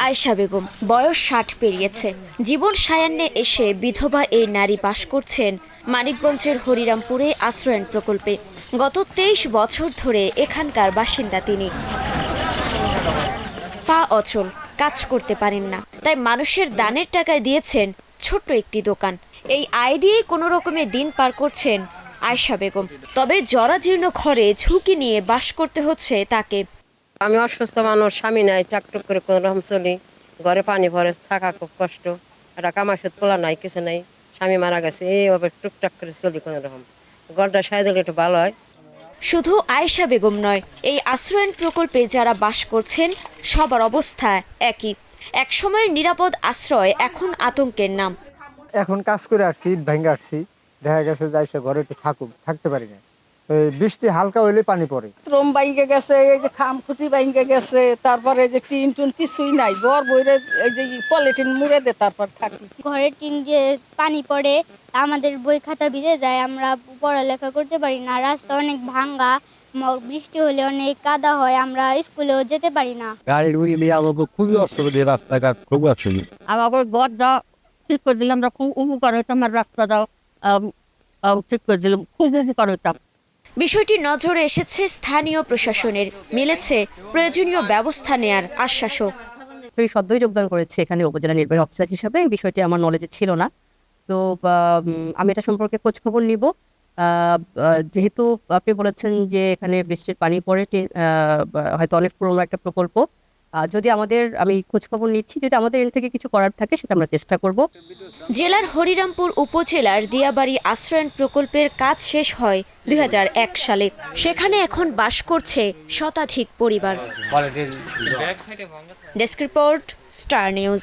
আয়েশা বেগম বয়স ৬০ পেরিয়েছে। জীবন সায়ান্নে এসে বিধবা এই নারী বাস করছেন মানিকগঞ্জের হরিরামপুরে আশ্রয়ণ প্রকল্পে। গত ২৩ বছর ধরে এখানকার বাসিন্দা তিনি। পা অচল, কাজ করতে পারেন না, তাই মানুষের দানের টাকায় দিয়েছেন ছোট্ট একটি দোকান। এই আয় দিয়ে কোনো রকমে দিন পার করছেন আয়েশা বেগম। তবে জরাজীর্ণ ঘরে ঝুঁকি নিয়ে বাস করতে হচ্ছে তাকে। আমি অসুস্থ মানুষ, স্বামী নাই, টাকটুক করে কোনো রকম চলি। ঘরে পানি ভরে থাকা খুব কষ্ট। একটা কামাশুত পোলা নাই, কিছু নাই, স্বামী মারা গেছে, এইভাবে টুকটাক করে চলি কোনো রকম। ঘরটা সাই দিলে একটু ভালো হয়। শুধু আয়েশা বেগম নয়, এই আশ্রয়ণ প্রকল্পে যারা বাস করছেন সবার অবস্থা একই। একসময়ের নিরাপদ আশ্রয় এখন আতঙ্কের নাম। এখন কাজ করে আসছি, ইট ভেঙে আসছি, দেখা গেছে যে আইসা ঘরে একটু থাকতে পারি না। এই বৃষ্টি হালকা হইলে পানি পড়ে। শ্রম বাইঙ্গে গেছে, এই যে খাম খুঁটি বাইঙ্গে গেছে, তারপরে যে টিন টুন কিছুই নাই, ঘর বইরে এই যে পলিথিন মুড়ে দে তারপর থাকি। ঘরের টিন যে পানি পড়ে, আমাদের বই খাতা ভিজে যায়, আমরা পড়ালেখা করতে পারি না। রাস্তা অনেক ভাঙ্গা, বৃষ্টি হলে অনেক কাদা হয়, আমরা স্কুলেও যেতে পারি না। গাড়ির খুবই অসুবিধা, রাস্তাঘাট খুব অসুবিধা। আমাকে ঘরটা ঠিক করে দিলাম, আমরা খুব উপকার হইতাম, আমার রাস্তাটাও ঠিক করে দিলাম, খুব উপকার হইতাম। বিষয়টি নজরে এসেছে স্থানীয় প্রশাসনের, মিলেছে প্রয়োজনীয় ব্যবস্থা নেয়ার আশ্বাসও। সেই সদ্যই যোগদান করেছে এখানে উপজেলা নির্বাহী অফিসার হিসাবে। এই বিষয়টি আমার নলেজে ছিল না, তো আমি এটা সম্পর্কে খোঁজ খবর নিব। যেহেতু আপনি বলেছেন যে এখানে বৃষ্টির পানি পড়ে, হয়তো অনেক পুরনো একটা প্রকল্প, যদি আমি খোঁজ খবর নিচ্ছি, যদি আমাদের এর থেকে কিছু করার থাকে সেটা আমরা চেষ্টা করব। জেলার হরিরামপুর উপজেলার দিয়াবাড়ি আশ্রয়ণ প্রকল্পের কাজ শেষ হয় ২০০১ সালে। সেখানে এখন বাস করছে শতাধিক পরিবার। Desk report, star news.